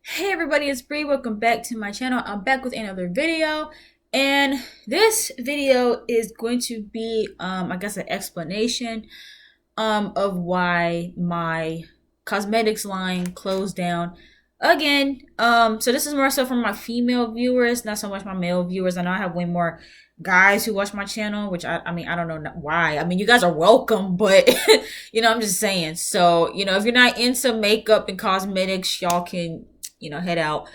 Hey everybody, it's Bree. Welcome back to my channel. I'm back with another video, and this video is going to be I guess an explanation of why my cosmetics line closed down again. So this is more so from my female viewers, not so much my male viewers. I know I have way more guys who watch my channel, which I mean I don't know why. I mean you guys are welcome, but I'm just saying. So, if you're not into makeup and cosmetics, y'all can head out.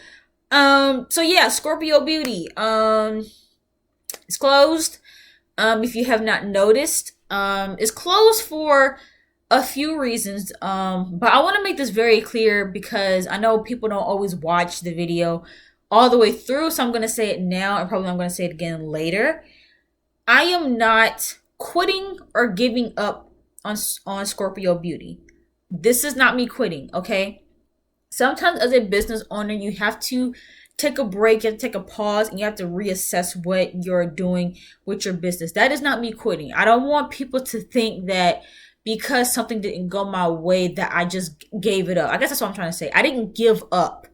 So yeah, Scorpio Beauty. It's closed. If you have not noticed, it's closed for a few reasons. But I want to make this very clear because I know people don't always watch the video all the way through. So I'm going to say it now, and probably I'm going to say it again later. I am not quitting or giving up on Scorpio Beauty. This is not me quitting, okay? Sometimes as a business owner, you have to take a break, you have to take a pause, and you have to reassess what you're doing with your business. That is not me quitting. I don't want people to think that because something didn't go my way that I just gave it up. I guess that's what I'm trying to say. I didn't give up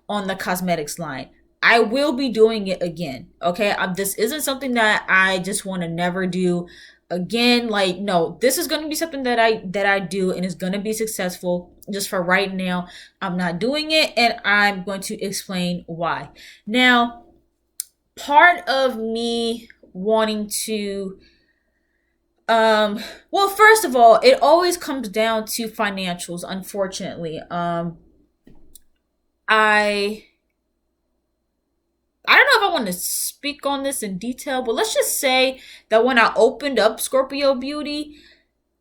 on the cosmetics line. I will be doing it again. Okay. This isn't something that I just want to never do again. Like, no, this is going to be something that I do, and it's going to be successful. Just for right now, I'm not doing it, and I'm going to explain why. Now, part of me wanting to well, first of all, it always comes down to financials, unfortunately. I I don't know if I want to speak on this in detail, but let's just say that when I opened up Scorpio Beauty,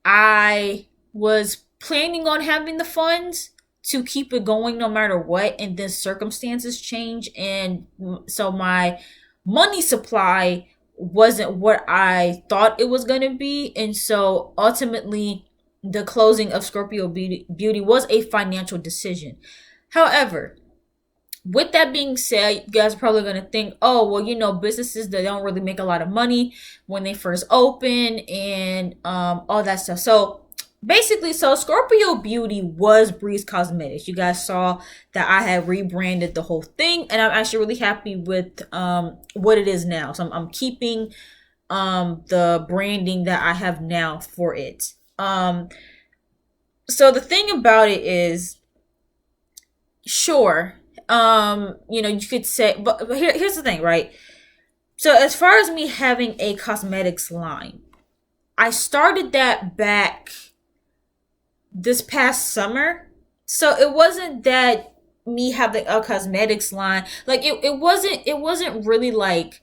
I was planning on having the funds to keep it going no matter what, and then circumstances change, and so my money supply wasn't what I thought it was going to be, and so ultimately the closing of Scorpio Beauty was a financial decision. However, with that being said, you guys are probably going to think, oh, well, businesses that don't really make a lot of money when they first open, and all that stuff. So basically, Scorpio Beauty was Breeze Cosmetics. You guys saw that I had rebranded the whole thing, and I'm actually really happy with what it is now. So I'm keeping the branding that I have now for it. So the thing about it is, sure, you could say, but here's the thing, right? So as far as me having a cosmetics line, I started that back this past summer. So it wasn't that me having a cosmetics line, like it wasn't really like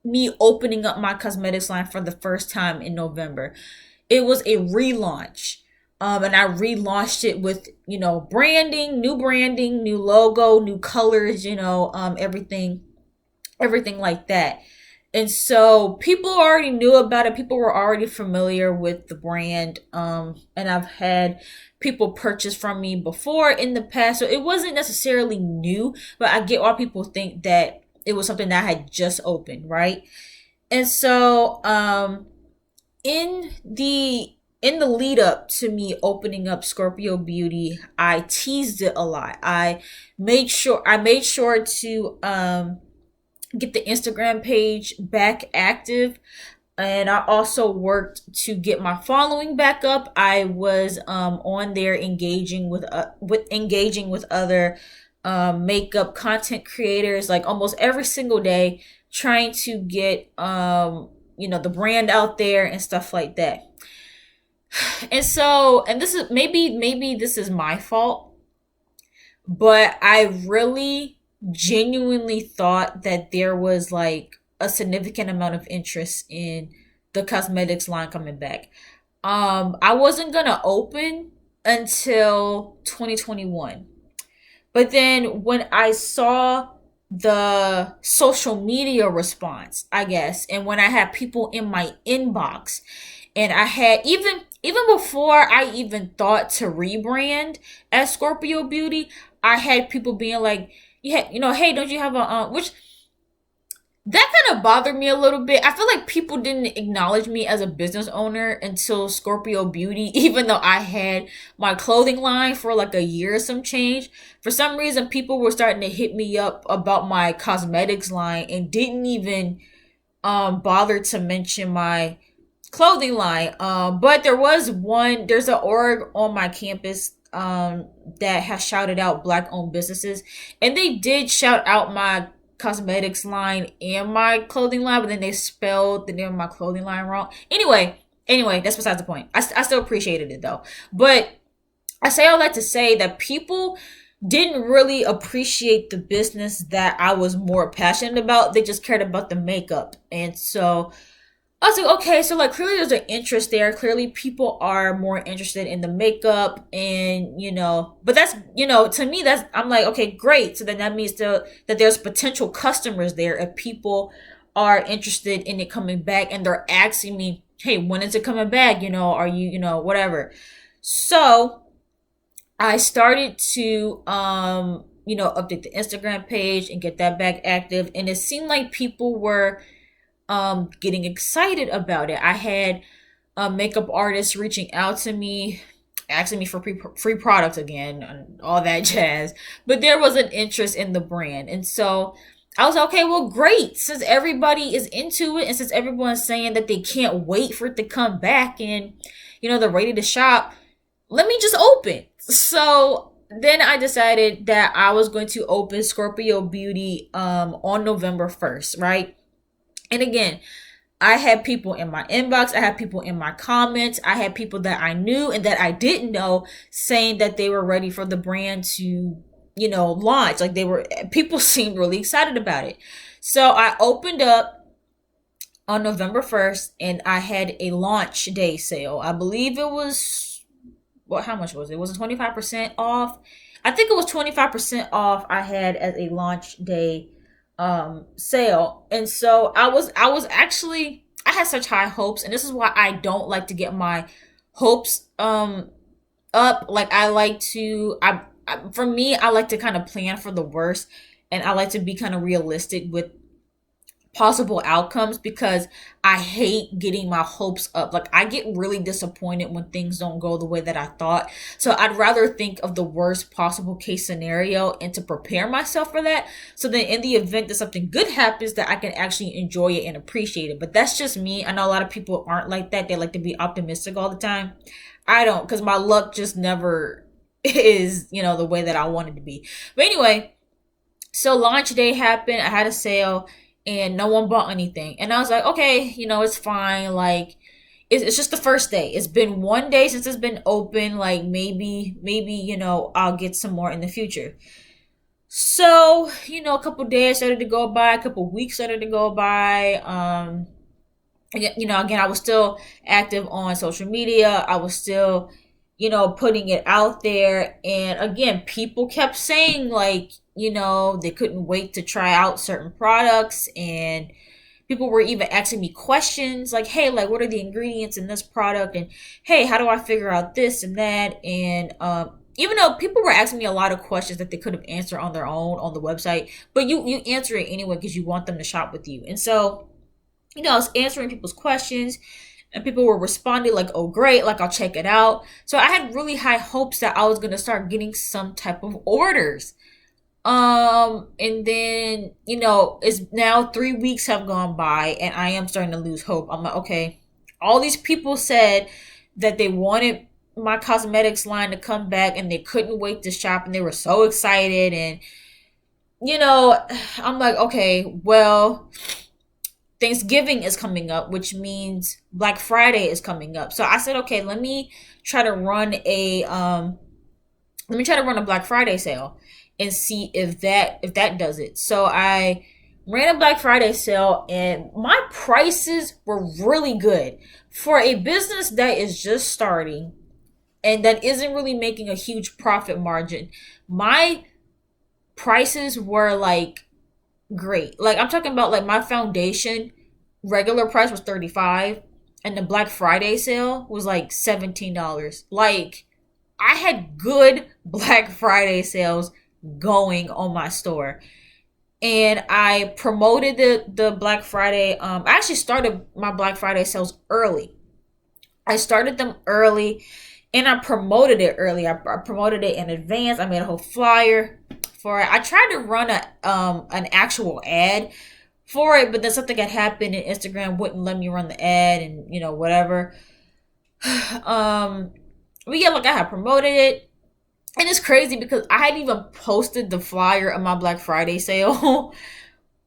me opening up my cosmetics line for the first time in November. It was a relaunch. And I relaunched it with, branding, new logo, new colors, everything like that. And so people already knew about it. People were already familiar with the brand. And I've had people purchase from me before in the past. So it wasn't necessarily new, but I get why people think that it was something that I had just opened, right? And so, in the lead up to me opening up Scorpio Beauty, I teased it a lot. I made sure to get the Instagram page back active, and I also worked to get my following back up. I was on there engaging with other makeup content creators like almost every single day, trying to get the brand out there and stuff like that. And so, and this is maybe this is my fault, but I really genuinely thought that there was like a significant amount of interest in the cosmetics line coming back. I wasn't gonna open until 2021. But then when I saw the social media response, I guess, and when I had people in my inbox, and I had even before I even thought to rebrand as Scorpio Beauty, I had people being like, yeah, hey, don't you have a which that kind of bothered me a little bit. I feel like people didn't acknowledge me as a business owner until Scorpio Beauty, even though I had my clothing line for like a year or some change. For some reason, people were starting to hit me up about my cosmetics line and didn't even bother to mention my clothing line. But there's an org on my campus that has shouted out black owned businesses, and they did shout out my cosmetics line and my clothing line, but then they spelled the name of my clothing line wrong. Anyway, that's besides the point. I still appreciated it though. But I say all that to say that people didn't really appreciate the business that I was more passionate about. They just cared about the makeup. And so I was like, okay, so like clearly there's an interest there. Clearly people are more interested in the makeup and, but that's, to me, I'm like, okay, great. So then that means that there's potential customers there if people are interested in it coming back and they're asking me, hey, when is it coming back? Are you, whatever. So I started to, update the Instagram page and get that back active. And it seemed like people were getting excited about it. I had makeup artists reaching out to me, asking me for free products again, and all that jazz. But there was an interest in the brand, and so I was like, okay, well, great. Since everybody is into it, and since everyone's saying that they can't wait for it to come back, and they're ready to shop, let me just open. So then I decided that I was going to open Scorpio Beauty on November 1st, right? And again, I had people in my inbox, I had people in my comments, I had people that I knew and that I didn't know saying that they were ready for the brand to, launch. Like people seemed really excited about it. So I opened up on November 1st and I had a launch day sale. I believe it was, how much was it? Was it 25% off? I think it was 25% off I had as a launch day sale. And so I had such high hopes, and this is why I don't like to get my hopes up. Like I like to for me, I like to kind of plan for the worst, and I like to be kind of realistic with possible outcomes because I hate getting my hopes up. Like I get really disappointed when things don't go the way that I thought. So I'd rather think of the worst possible case scenario and to prepare myself for that. So then in the event that something good happens, that I can actually enjoy it and appreciate it. But that's just me. I know a lot of people aren't like that. They like to be optimistic all the time. I don't, because my luck just never is, the way that I want it to be. But anyway, so launch day happened. I had a sale and no one bought anything. And I was like, okay, it's fine. Like, it's just the first day. It's been one day since it's been open. Like, maybe, I'll get some more in the future. So, a couple days started to go by, a couple weeks started to go by. Again, I was still active on social media. I was still, putting it out there. And again, people kept saying like, they couldn't wait to try out certain products, and people were even asking me questions like, hey, like what are the ingredients in this product, and hey, how do I figure out this and that. And even though people were asking me a lot of questions that they could have answered on their own on the website, but you answer it anyway because you want them to shop with you. And so I was answering people's questions, and people were responding like, oh great, like I'll check it out. So I had really high hopes that I was going to start getting some type of orders. And then, it's now 3 weeks have gone by and I am starting to lose hope. I'm like, okay, all these people said that they wanted my cosmetics line to come back and they couldn't wait to shop and they were so excited. And, I'm like, okay, well, Thanksgiving is coming up, which means Black Friday is coming up. So I said, okay, let me try to run a Black Friday sale and see if that does it. So I ran a Black Friday sale and my prices were really good for a business that is just starting and that isn't really making a huge profit margin. My prices were like great. Like I'm talking about like my foundation regular price was $35 and the Black Friday sale was like $17. Like I had good Black Friday sales going on my store. and I promoted the Black Friday. I actually started my Black Friday sales early. I started them early, and I promoted it early. I promoted it in advance. I made a whole flyer for it. I tried to run an actual ad for it, but then something had happened and Instagram wouldn't let me run the ad, and whatever. um but yeah, like I had promoted it, and it's crazy because I hadn't even posted the flyer of my Black Friday sale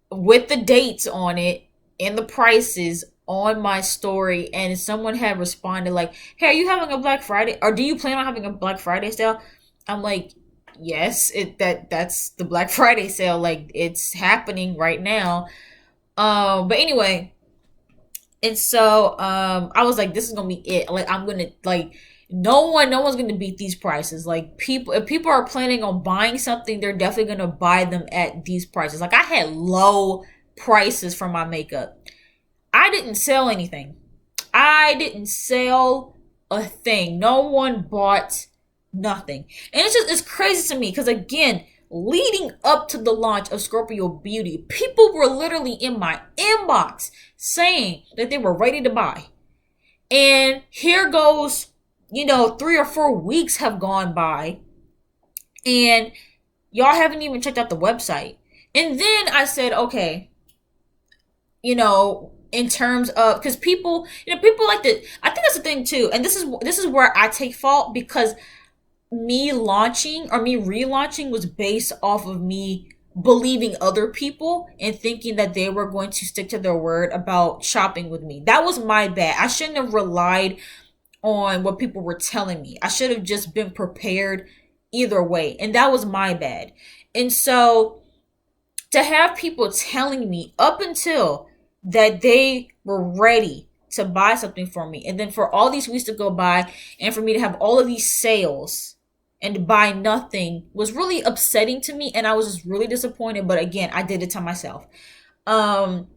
with the dates on it and the prices on my story, and someone had responded like, "Hey, are you having a Black Friday, or do you plan on having a Black Friday sale?" I'm like, "Yes, that's the Black Friday sale. Like, it's happening right now." But anyway, and so I was like, "This is gonna be it. Like, I'm gonna like." No one's gonna beat these prices. Like, people, if people are planning on buying something, they're definitely gonna buy them at these prices. Like, I had low prices for my makeup. I didn't sell anything. I didn't sell a thing. No one bought nothing. And it's crazy to me because, again, leading up to the launch of Scorpio Beauty, people were literally in my inbox saying that they were ready to buy. And here goes, 3 or 4 weeks have gone by, and y'all haven't even checked out the website. And then I said, okay, in terms of, because people like to, I think that's the thing too, and this is where I take fault, because me launching or me relaunching was based off of me believing other people and thinking that they were going to stick to their word about shopping with me. That was my bad. I shouldn't have relied on what people were telling me. I should have just been prepared either way, and that was my bad. And so, to have people telling me up until that they were ready to buy something for me, and then for all these weeks to go by and for me to have all of these sales and to buy nothing, was really upsetting to me, and I was just really disappointed. But again, I did it to myself. And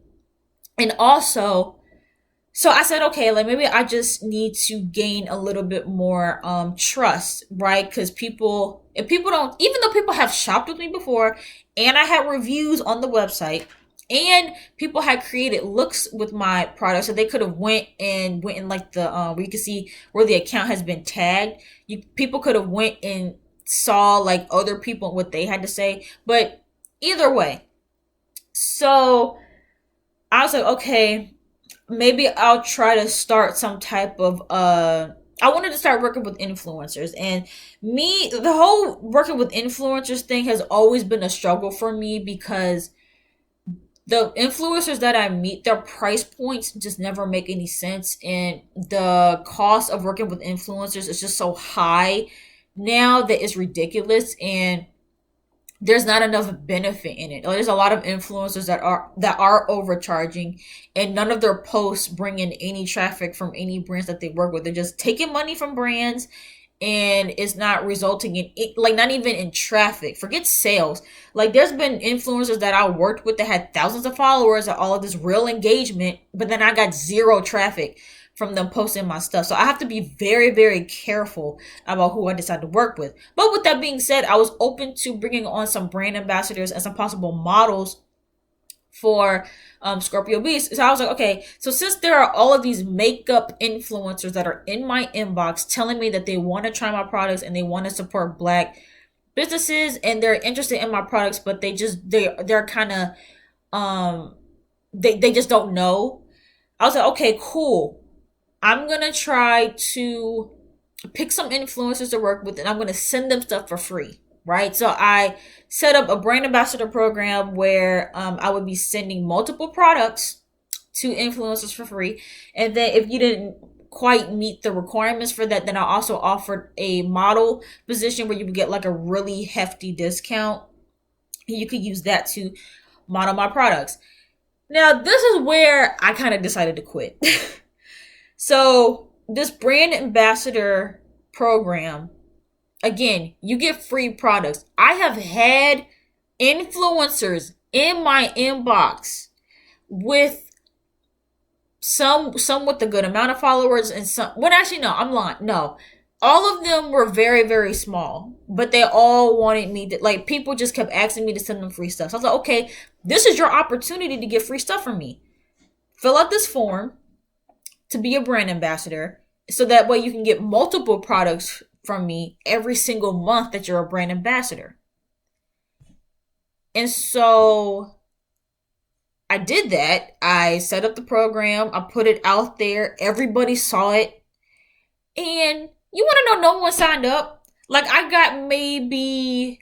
also, so I said, okay, like, maybe I just need to gain a little bit more trust, right? Because if people don't, even though people have shopped with me before, and I had reviews on the website, and people had created looks with my product, so they could have went in like the where you can see where the account has been tagged. People could have went and saw like other people what they had to say, but either way. So I was like, okay, maybe I'll try to start some type of I wanted to start working with influencers, and the whole working with influencers thing has always been a struggle for me, because the influencers that I meet, their price points just never make any sense, and the cost of working with influencers is just so high now that it's ridiculous, and there's not enough benefit in it. There's a lot of influencers that are overcharging, and none of their posts bring in any traffic from any brands that they work with. They're just taking money from brands, and it's not resulting in it, like, not even in traffic. Forget sales. Like, there's been influencers that I worked with that had thousands of followers and all of this real engagement, but then I got zero traffic from them posting my stuff. So I have to be very, very careful about who I decide to work with. But with that being said, I was open to bringing on some brand ambassadors and some possible models for Scorpio Beast. So I was like, okay, so since there are all of these makeup influencers that are in my inbox telling me that they want to try my products and they want to support Black businesses and they're interested in my products, but they're kind of they just don't know. I was like, okay, cool. I'm gonna try to pick some influencers to work with, and I'm gonna send them stuff for free, right? So I set up a brand ambassador program where I would be sending multiple products to influencers for free, and then if you didn't quite meet the requirements for that, then I also offered a model position where you would get like a really hefty discount. You could use that to model my products. Now, this is where I kind of decided to quit. So, this brand ambassador program, again, you get free products. I have had influencers in my inbox with some with a good amount of followers, and some, well, actually, no, I'm lying. No. all of them were very, very small, but they all wanted me to, like, people just kept asking me to send them free stuff. So I was like, okay, this is your opportunity to get free stuff from me. Fill out this form to be a brand ambassador, so that way you can get multiple products from me every single month that you're a brand ambassador. And so I did that. I set up the program, I put it out there, everybody saw it. And you want to know, no one signed up? Like, I got maybe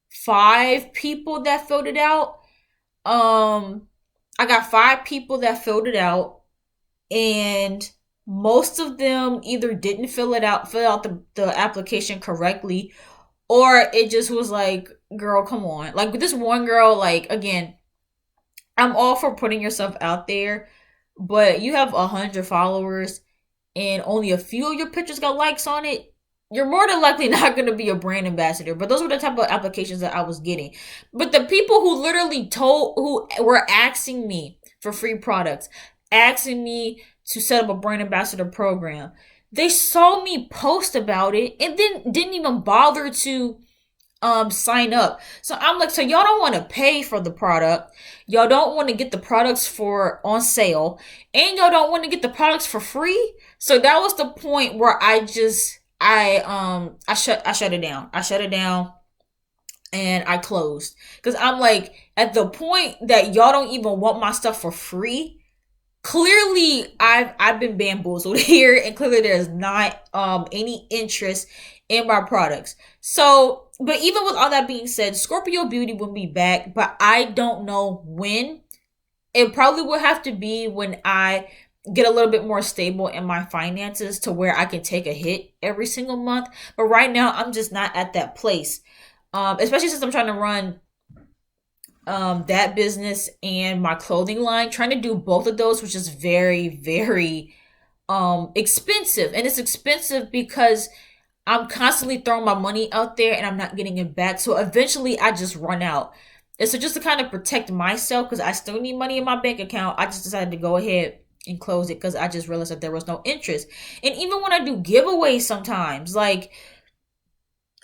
5 people that filled it out. I got 5 people that filled it out, and most of them either didn't fill out the application correctly, or it just was like, girl, come on. Like, with this one girl, like, again, I'm all for putting yourself out there, but you have 100 followers and only a few of your pictures got likes on it. You're more than likely not going to be a brand ambassador. But those were the type of applications that I was getting. But the people who literally who were asking me for free products, asking me to set up a brand ambassador program, they saw me post about it and then didn't even bother to sign up. So I'm like, so y'all don't want to pay for the product, y'all don't want to get the products for on sale, and y'all don't want to get the products for free. So that was the point where I shut it down. I shut it down and I closed, because I'm like, at the point that y'all don't even want my stuff for free, clearly I've been bamboozled here, and clearly there's not any interest in my products. So, but even with all that being said, Scorpio Beauty will be back, but I don't know when. It probably will have to be when I get a little bit more stable in my finances, to where I can take a hit every single month. But right now, I'm just not at that place. Especially since I'm trying to run that business and my clothing line, trying to do both of those, which is very, very expensive. And it's expensive because I'm constantly throwing my money out there and I'm not getting it back. So eventually I just run out. And so, just to kind of protect myself, because I still need money in my bank account, I just decided to go ahead and close it, because I just realized that there was no interest. And even when I do giveaways sometimes, like,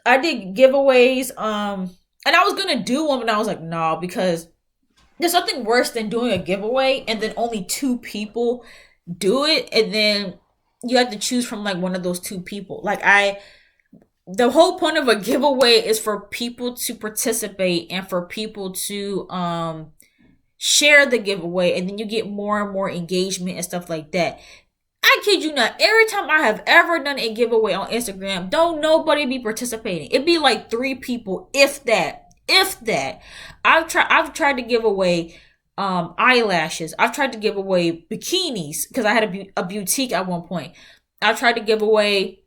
I did giveaways, and I was gonna do one, and I was like, no, because there's nothing worse than doing a giveaway and then only 2 people do it, and then you have to choose from like one of those 2 people. Like, the whole point of a giveaway is for people to participate and for people to share the giveaway, and then you get more and more engagement and stuff like that. I kid you not, every time I have ever done a giveaway on Instagram, don't nobody be participating. It'd be like 3 people, if that. If that. I've tried to give away eyelashes. I've tried to give away bikinis, because I had a boutique at one point. I've tried to give away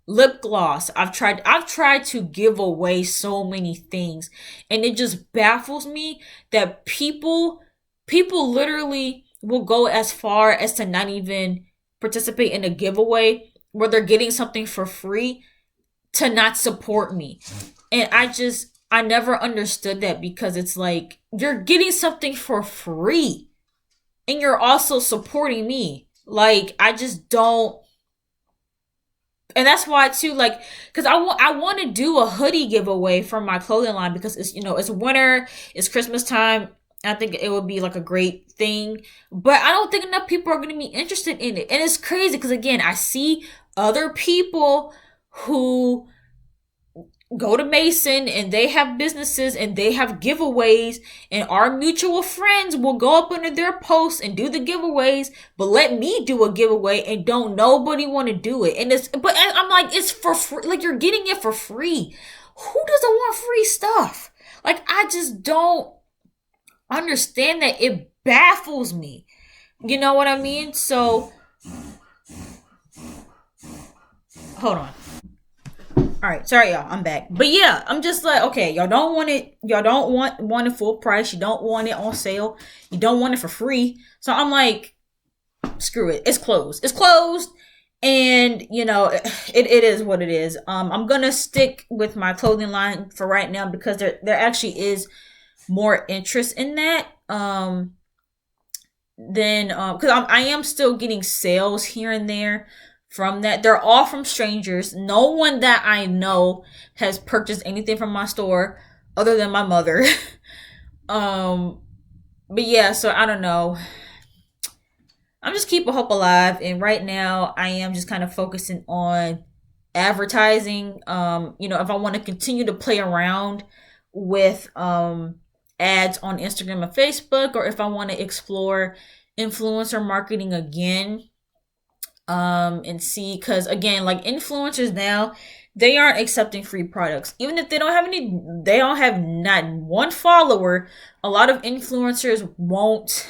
lip gloss. I've tried to give away so many things, and it just baffles me that people literally will go as far as to not even participate in a giveaway where they're getting something for free, to not support me. And I never understood that, because it's like, you're getting something for free and you're also supporting me. Like, I just don't. And that's why too, like, because I want to do a hoodie giveaway from my clothing line, because it's, it's winter, it's Christmas time. I think it would be like a great thing, but I don't think enough people are going to be interested in it. And it's crazy, because again, I see other people who go to Mason and they have businesses and they have giveaways, and our mutual friends will go up under their posts and do the giveaways, but let me do a giveaway and don't nobody want to do it. And but I'm like, it's for free. Like, you're getting it for free. Who doesn't want free stuff? Like, I just don't understand that. It baffles me. You know what I mean? So, hold on. All right, sorry y'all, I'm back. But yeah, I'm just like, okay, y'all don't want it. Y'all don't want it full price. You don't want it on sale. You don't want it for free. So I'm like, screw it. It's closed. It's closed. And it is what it is. I'm gonna stick with my clothing line for right now, because there actually is more interest in that. Then because I am still getting sales here and there from that. They're all from strangers. No one that I know has purchased anything from my store other than my mother. um, but yeah, so I don't know. I'm just keeping hope alive, and right now I am just kind of focusing on advertising. If I want to continue to play around with ads on Instagram and Facebook, or if I want to explore influencer marketing again, and see, because again, like influencers now, they aren't accepting free products, even if they don't have not one follower. A lot of influencers won't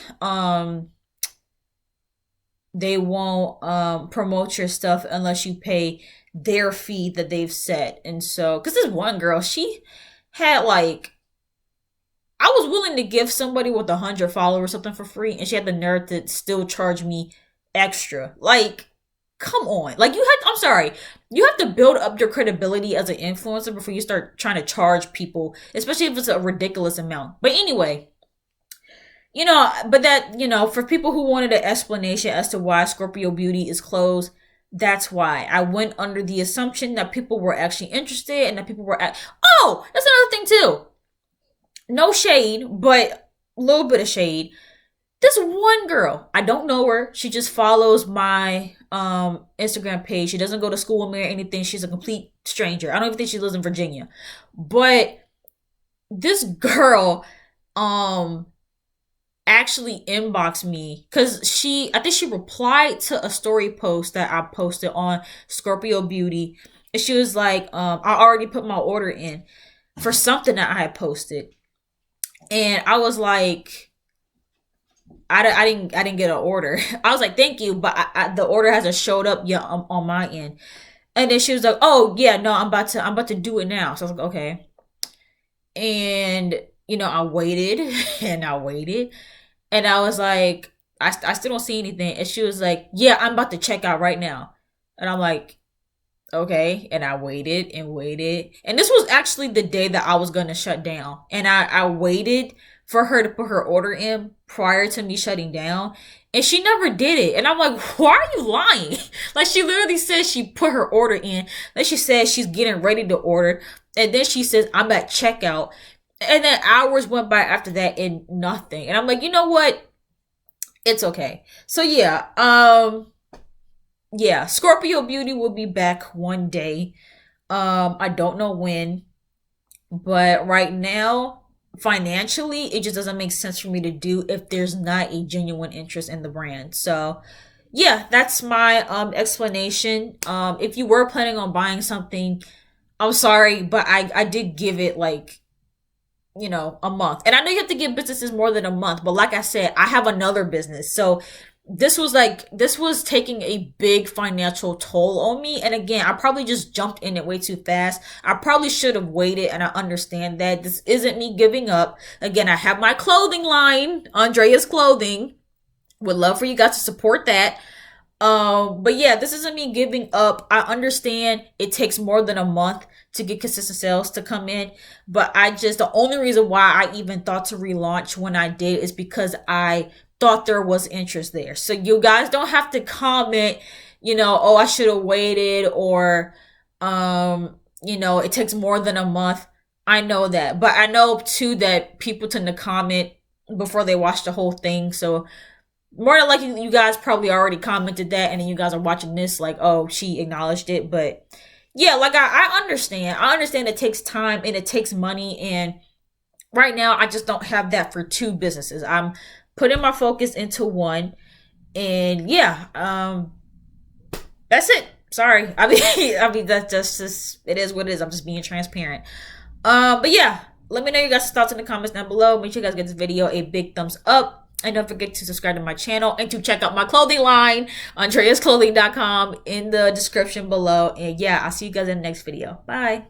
promote your stuff unless you pay their fee that they've set. And so, because this one girl, she had like, I was willing to give somebody with 100 followers something for free, and she had the nerve to still charge me extra. Like, come on. Like, I'm sorry. You have to build up your credibility as an influencer before you start trying to charge people, especially if it's a ridiculous amount. But anyway, but that, for people who wanted an explanation as to why Scorpio Beauty is closed, that's why. I went under the assumption that people were actually interested and that people were oh, that's another thing too. No shade, but a little bit of shade. This one girl, I don't know her. She just follows my Instagram page. She doesn't go to school with me or anything. She's a complete stranger. I don't even think she lives in Virginia. But this girl actually inboxed me because I think she replied to a story post that I posted on Scorpio Beauty, and she was like, I already put my order in for something that I had posted. And I was like, I didn't get an order. I was like, thank you, but the order hasn't showed up yet on my end. And then she was like, oh yeah, no, I'm about to do it now. So I was like, okay. And I waited and I waited, and I was like, I still don't see anything. And she was like, yeah, I'm about to check out right now. And I'm like, okay. And I waited and waited. And this was actually the day that I was going to shut down. And I waited for her to put her order in prior to me shutting down. And she never did it. And I'm like, why are you lying? Like, she literally says she put her order in. Then she says she's getting ready to order. And then she says, I'm at checkout. And then hours went by after that and nothing. And I'm like, you know what? It's okay. So yeah, Scorpio Beauty will be back one day. I don't know when, but right now, financially, it just doesn't make sense for me to do if there's not a genuine interest in the brand. So yeah, that's my explanation. If you were planning on buying something, I'm sorry, but I did give it like, a month. And I know you have to give businesses more than a month, but like I said, I have another business. So this was taking a big financial toll on me. And again, I probably just jumped in it way too fast. I probably should have waited, and I understand that. This isn't me giving up. Again, I have my clothing line, Andrea's Clothing. Would love for you guys to support that. But yeah, this isn't me giving up. I understand it takes more than a month to get consistent sales to come in, but the only reason why I even thought to relaunch when I did is because I thought there was interest there. So you guys don't have to comment, oh, I should have waited, or, it takes more than a month. I know that, but I know too that people tend to comment before they watch the whole thing. So more than likely, you guys probably already commented that, and then you guys are watching this like, oh, she acknowledged it. But yeah, like I understand. I understand it takes time and it takes money, and right now I just don't have that for two businesses. I'm putting my focus into one, and yeah, that's it. Sorry. I mean that's just it is what it is. I'm just being transparent. But yeah, let me know your guys' thoughts in the comments down below. Make sure you guys give this video a big thumbs up. And don't forget to subscribe to my channel and to check out my clothing line, andreasclothing.com, in the description below. And yeah, I'll see you guys in the next video. Bye.